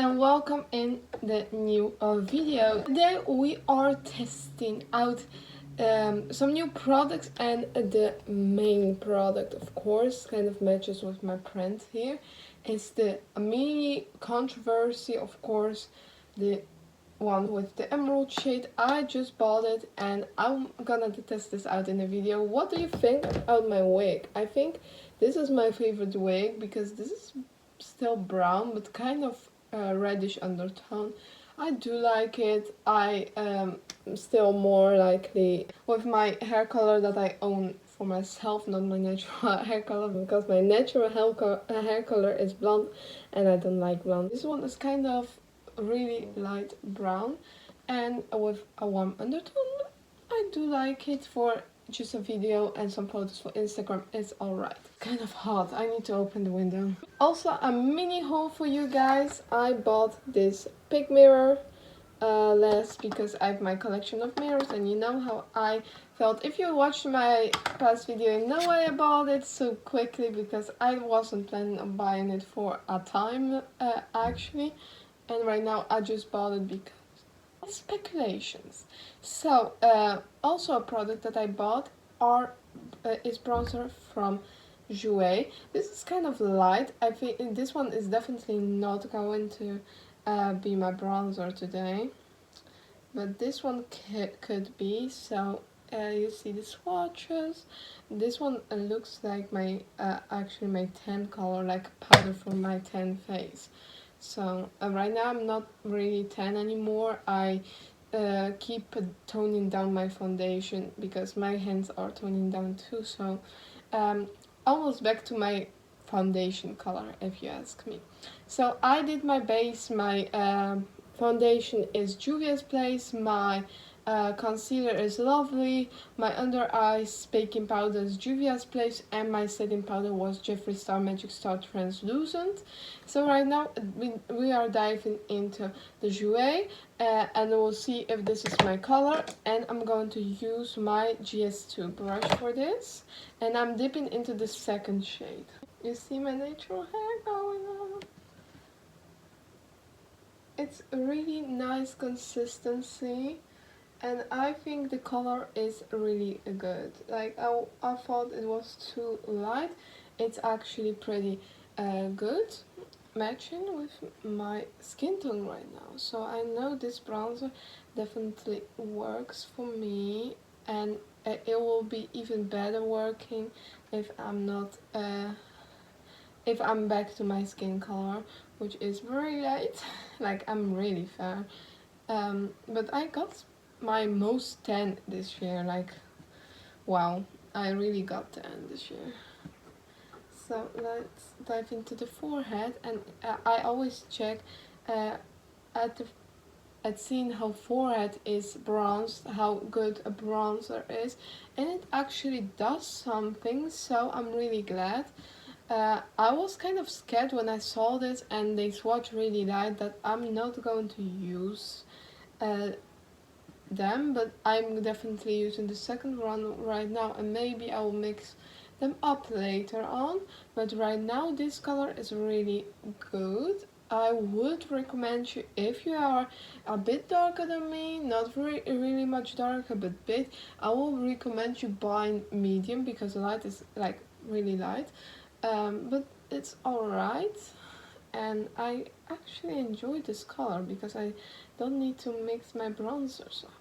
and welcome in the new video. Today we are testing out some new products, and the main product, of course, kind of matches with my print here. It's the mini controversy, of course, the one with the emerald shade. I just bought it and I'm gonna test this out in the video. What do you think about my wig? I think this is my favorite wig because this is still brown but kind of reddish undertone. I do like it. I am still more likely with my hair color that I own for myself, not my natural hair color, because my natural hair color is blonde and I don't like blonde. This one is kind of really light brown and with a warm undertone. I do like it for just a video and some photos for Instagram. It's alright. Kind of hot. I need to open the window. Also, a mini haul for you guys. I bought this big mirror last because I have my collection of mirrors, and you know how I felt. If you watched my past video, you know why I bought it so quickly, because I wasn't planning on buying it for a time actually, and right now I just bought it because speculations. So also a product that I bought is bronzer from Jouer. This is kind of light. I think this one is definitely not going to be my bronzer today, but this one could be. So you see the swatches. This one looks like my actually my tan color, like powder for my tan face. So right now I'm not really tan anymore. I keep toning down my foundation because my hands are toning down too. So almost back to my foundation color, if you ask me. So I did my base. My foundation is Juvia's Place. My concealer is Lovely. My under eyes baking powder is Juvia's Place, and my setting powder was Jeffree Star Magic Star Translucent. So right now we are diving into the Jouer, and we'll see if this is my color. And I'm going to use my GS2 brush for this, and I'm dipping into the second shade. You see my natural hair going on. It's a really nice consistency, and I think the color is really good. Like I thought it was too light. It's actually pretty good, matching with my skin tone right now. So I know this bronzer definitely works for me, and it will be even better working if I'm not if I'm back to my skin color, which is very light. Like I'm really fair, but I got my most tan this year. Like wow, I really got tan this year. So let's dive into the forehead, and I always check at seeing how forehead is bronzed, how good a bronzer is, and it actually does something. So I'm really glad. I was kind of scared when I saw this and they swatch really light that I'm not going to use them, but I'm definitely using the second one right now, and maybe I will mix them up later on. But right now this color is really good. I would recommend you, if you are a bit darker than me, not really much darker but bit, I will recommend you buying medium because the light is like really light, but it's alright, and I actually enjoy this color because I don't need to mix my bronzers up.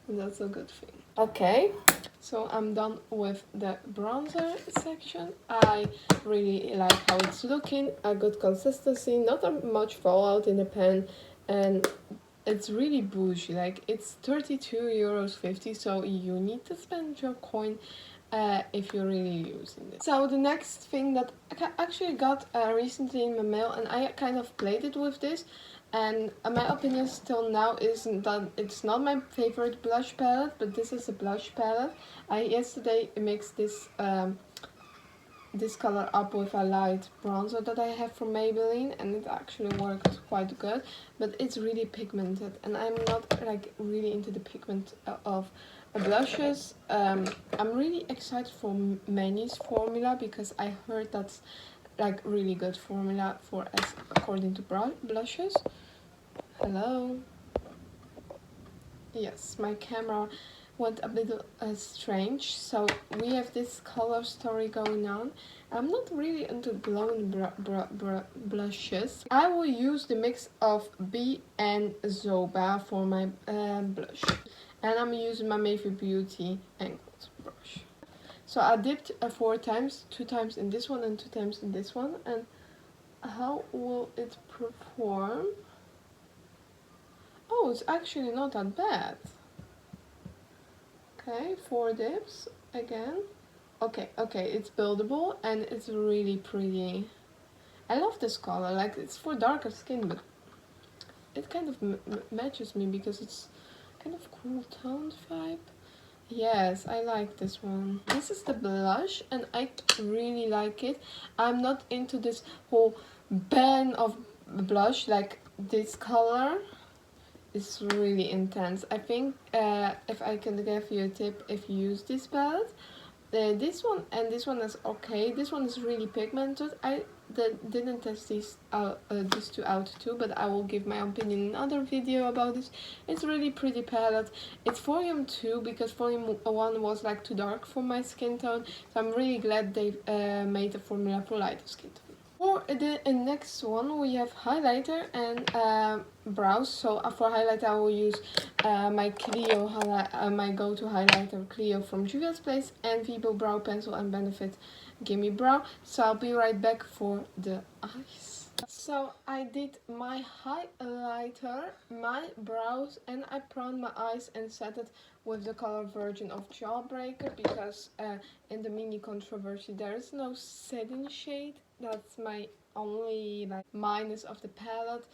That's a good thing. Okay, so I'm done with the bronzer section. I really like how it's looking, a good consistency, not that much fallout in the pen, and it's really bougie. Like it's €32.50, so you need to spend your coin if you're really using it. So the next thing that I actually got recently in my mail, and I kind of played it with this, and my opinion still now isn't that it's not my favorite blush palette, but this is a blush palette. I yesterday mixed this this color up with a light bronzer that I have from Maybelline, and it actually worked quite good, but it's really pigmented, and I'm not like really into the pigment of blushes. I'm really excited for Manny's formula because I heard that's like really good formula for as according to blushes. Hello. Yes, my camera went a bit strange, so we have this color story going on. I'm not really into glowing blushes. I will use the mix of B and Zoba for my blush, and I'm using my Mayfair Beauty angled brush. So I dipped 4 times, 2 times in this one and 2 times in this one, and how will it perform? Oh, it's actually not that bad. Okay, 4 dips again. Okay, it's buildable and it's really pretty. I love this color, like it's for darker skin, but it kind of matches me because it's kind of cool toned vibe. Yes, I like this one. This is the blush and I really like it. I'm not into this whole ban of blush, like this color. It's really intense. I think if I can give you a tip, if you use this palette, this one and this one is okay. This one is really pigmented. I didn't test these two out too, but I will give my opinion in another video about this. It's really pretty palette. It's volume 2 because volume 1 was like too dark for my skin tone. So I'm really glad they made a formula for lighter skin tone. For the next one we have highlighter and brows. So for highlighter I will use my Clio my go-to highlighter Clio from Juvia's Place and Vibo Brow Pencil and Benefit Gimme Brow. So I'll be right back for the eyes. So I did my highlighter, my brows, and I primed my eyes and set it with the color version of Jawbreaker because in the mini controversy there is no setting shade. That's my only like minus of the palette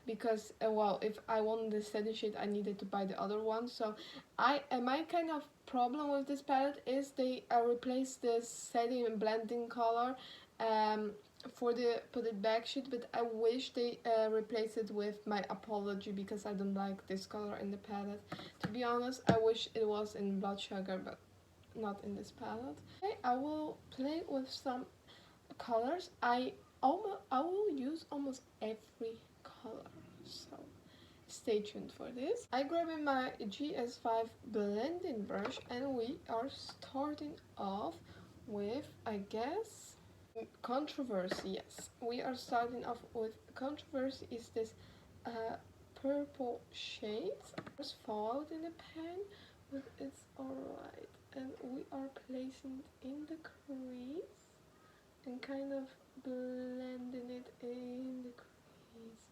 because well, if I wanted the setting shade I needed to buy the other one. So my kind of problem with this palette is they replaced the setting and blending color for the put it back shade, but I wish they replaced it with my Apology because I don't like this color in the palette. To be honest, I wish it was in Blood Sugar, but not in this palette. Okay, I will play with some colors. I will use almost every color, so stay tuned for this. I grabbed my GS5 blending brush and we are starting off with, I guess, Controversy. Yes, we are starting off with Controversy. Is this purple shade? Just fall out in the pan, but it's alright. And we are placing it in the crease and kind of blending it in the crease.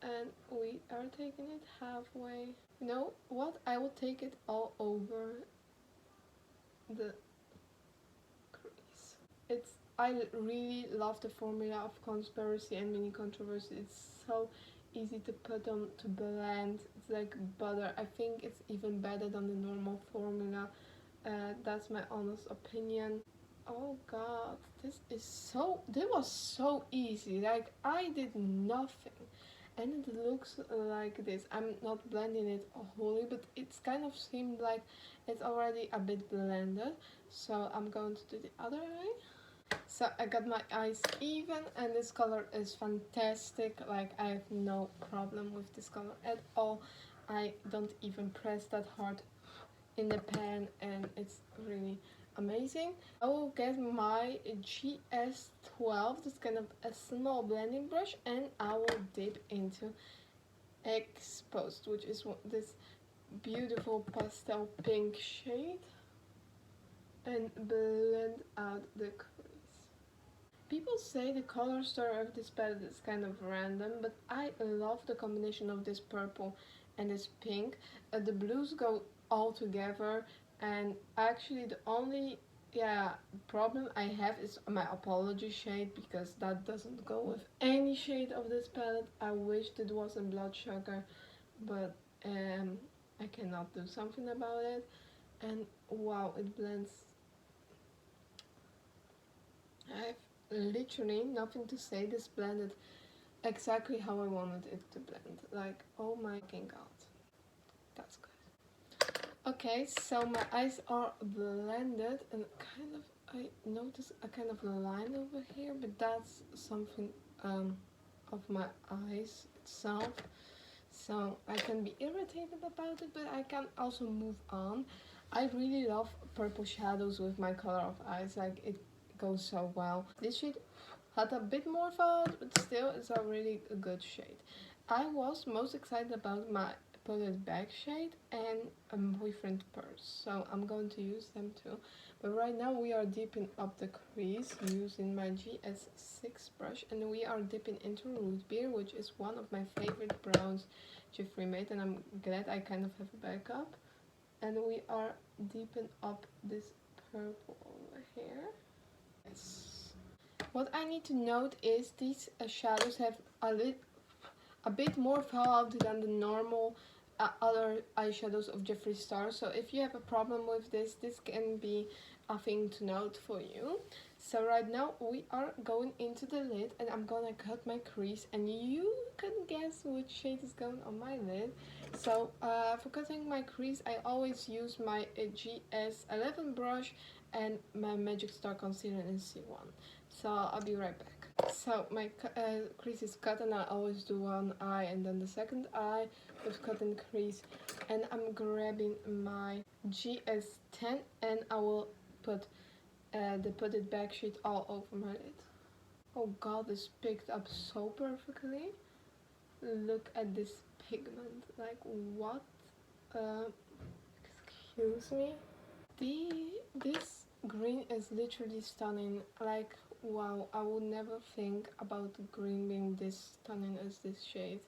And we are taking it halfway. You know what? I will take it all over the crease. I really love the formula of Conspiracy and Mini Controversy. It's so easy to put on to blend. It's like butter. I think it's even better than the normal formula. That's my honest opinion. Oh god, this was so easy. Like I did nothing and it looks like this. I'm not blending it wholly, but it's kind of seemed like it's already a bit blended. So I'm going to do the other eye. So I got my eyes even and this color is fantastic. Like I have no problem with this color at all. I don't even press that hard in the pan and it's really amazing. I will get my GS12, that's kind of a small blending brush, and I will dip into Exposed, which is this beautiful pastel pink shade, and blend out the crease. People say the color story of this palette is kind of random, but I love the combination of this purple and this pink. The blues go all together, and actually the only problem I have is my Apology shade because that doesn't go with any shade of this palette. I wished it was in Blood Sugar, but I cannot do something about it. And wow, it blends. I have literally nothing to say. This blended exactly how I wanted it to blend. Like, oh my fucking god, that's good. Okay, so my eyes are blended and kind of I noticed a kind of line over here, but that's something of my eyes itself. So I can be irritated about it, but I can also move on. I really love purple shadows with my color of eyes, like it goes so well. This shade had a bit more fallout, but still it's a really good shade. I was most excited about my Put It Back shade and a Boyfriend Purse, so I'm going to use them too. But right now we are dipping up the crease using my GS6 brush, and we are dipping into Root Beer, which is one of my favorite browns Jeffree made, and I'm glad I kind of have a backup. And we are dipping up this purple over here. Yes. What I need to note is these shadows have a bit more fallout than the normal other eyeshadows of Jeffree Star. So if you have a problem with this, this can be a thing to note for you. So right now we are going into the lid, and I'm gonna cut my crease, and you can guess which shade is going on my lid. So for cutting my crease, I always use my GS11 brush and my Magic Star concealer in C1. So I'll be right back. So my crease is cut, and I always do one eye and then the second eye with cut and crease. And I'm grabbing my GS10, and I will put the Put It Back shade all over my lid. Oh god, this picked up so perfectly. Look at this pigment, like what? Excuse me. This green is literally stunning. Like wow, I would never think about green being this stunning as this shade.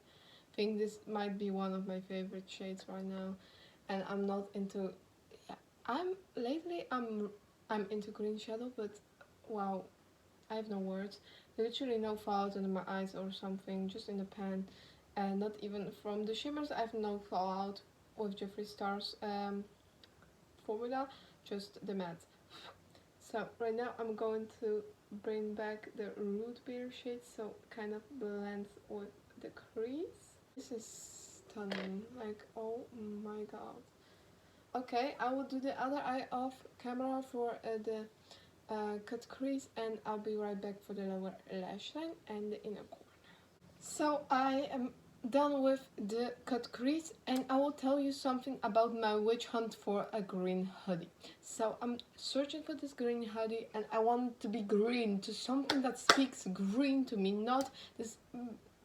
I think this might be one of my favorite shades right now, and I'm not into. Yeah, I'm into green shadow, but wow, I have no words. Literally no fallout under my eyes or something, just in the pan, and not even from the shimmers. I have no fallout with Jeffree Star's formula, just the matte. So right now I'm going to bring back the Root Beer shade, so kind of blends with the crease. This is stunning, like oh my god. Okay, I will do the other eye off camera for the cut crease, and I'll be right back for the lower lash line and the inner corner. So I am done with the cut crease, and I will tell you something about my witch hunt for a green hoodie. So I'm searching for this green hoodie, and I want it to be green, to something that speaks green to me, not this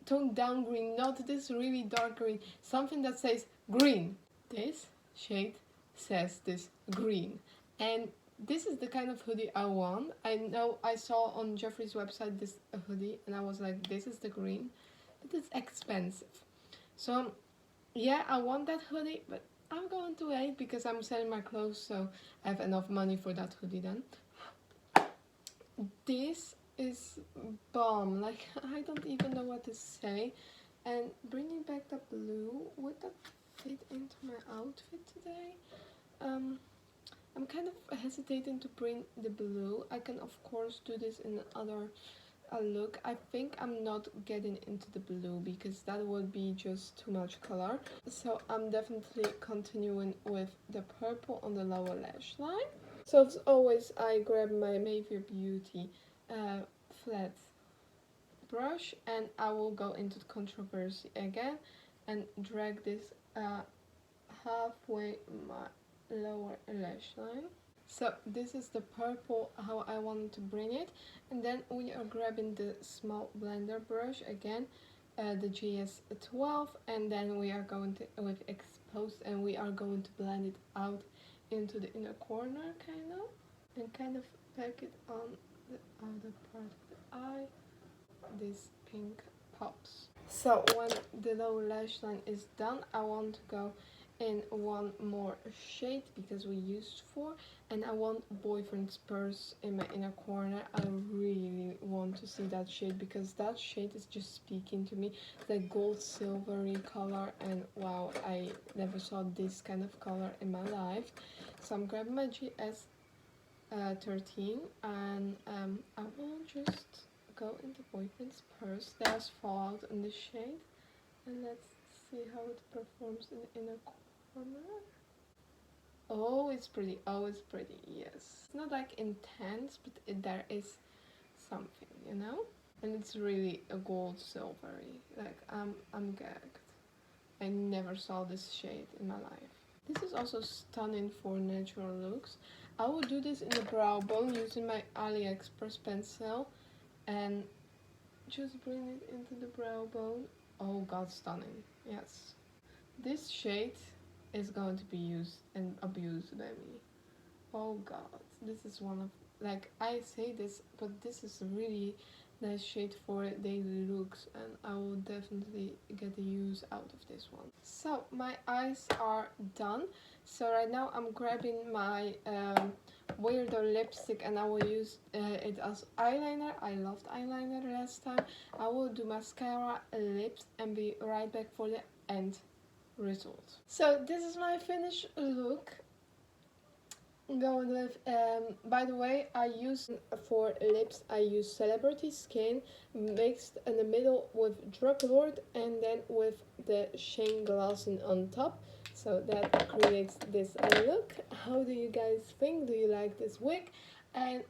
toned down green, not this really dark green, something that says green. This shade says this green, and this is the kind of hoodie I want. I know I saw on Jeffree's website this hoodie, and I was like, this is the green, but it's expensive. So yeah, I want that hoodie, but I'm going to wait because I'm selling my clothes, so I have enough money for that hoodie then. This is bomb, like I don't even know what to say. And bringing back the blue, would that fit into my outfit today? I'm kind of hesitating to bring the blue. I can of course do this in another look. I think I'm not getting into the blue because that would be just too much color. So I'm definitely continuing with the purple on the lower lash line. So as always, I grab my Mayfair Beauty flat brush, and I will go into the controversy again and drag this halfway my lower lash line. So this is the purple, how I wanted to bring it. And then we are grabbing the small blender brush again, the GS12, and then we are going to with exposed, and we are going to blend it out into the inner corner and kind of pack it on the outer part of the eye. This pink pops. So when the lower lash line is done, I want to go in one more shade because we used 4, and I want Boyfriend's Purse in my inner corner. I really want to see that shade because that shade is just speaking to me. The gold silvery color, and wow, I never saw this kind of color in my life. So I'm grabbing my GS 13, and I will just go into Boyfriend's Purse. There's fallout in the shade, and let's see how it performs in the inner corner. Oh, it's pretty. Oh, it's pretty. Yes. It's not like intense, but there is something, you know? And it's really a gold silvery. Like I'm gagged. I never saw this shade in my life. This is also stunning for natural looks. I will do this in the brow bone using my AliExpress pencil and just bring it into the brow bone. Oh god, stunning. Yes. This shade is going to be used and abused by me. Oh god, this is one of, like, I say this, but this is a really nice shade for daily looks, and I will definitely get the use out of this one. So my eyes are done. So right now I'm grabbing my weirdo lipstick and I will use it as eyeliner. I loved eyeliner last time. I will do mascara, lips, and be right back for the end result. So this is my finished look. Going with, by the way, I use for lips, I use Celebrity Skin mixed in the middle with Drug Lord and then with the Shane Glosson on top. So that creates this look. How do you guys think? Do you like this wig? And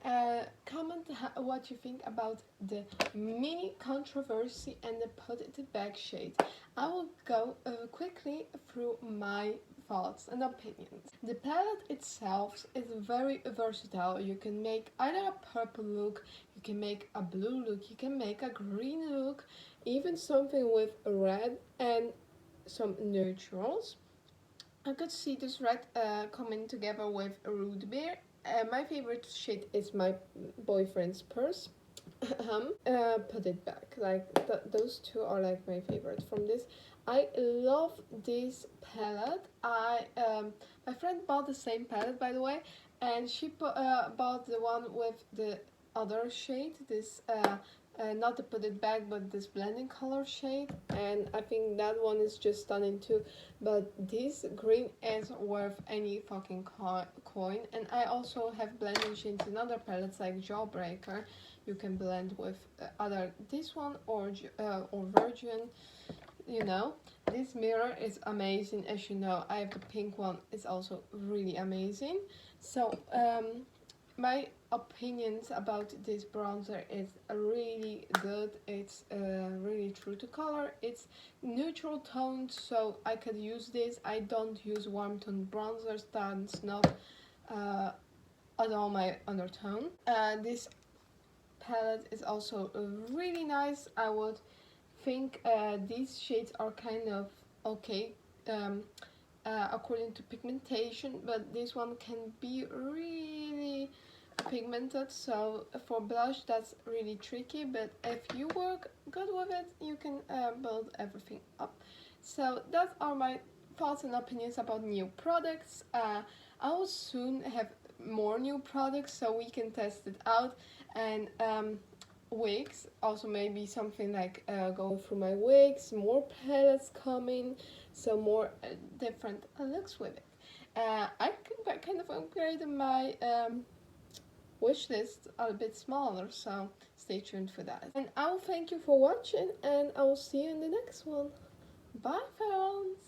comment what you think about the mini controversy and the put it back shade. I will go quickly through my thoughts and opinions. The palette itself is very versatile. You can make either a purple look, you can make a blue look, you can make a green look, even something with red and some neutrals. I could see this red coming together with root beer. My favorite shade is my boyfriend's purse. Put it back. Like those two are like my favorite from this. I love this palette. My friend bought the same palette, by the way, and she bought the one with the other shade. This not to put it back, but this blending color shade, and I think that one is just stunning too. But this green is worth any fucking coin. And I also have blending shades in other palettes like Jawbreaker. You can blend with either this one or Virgin. You know, this mirror is amazing. As you know, I have the pink one. It's also really amazing. So my opinions about this bronzer is really good. It's really true to color. It's neutral toned, so I could use this. I don't use warm tone bronzers. That's not at all my undertone. This palette is also really nice. I would think these shades are kind of okay according to pigmentation, but this one can be really pigmented, so for blush that's really tricky, but if you work good with it, you can build everything up. So that are my thoughts and opinions about new products. I will soon have more new products so we can test it out, and wigs also, maybe something like going through my wigs, more palettes coming, so more different looks with it. I kind of upgraded my wish list a bit smaller, so stay tuned for that. And I will thank you for watching, and I will see you in the next one. Bye, Pharaons!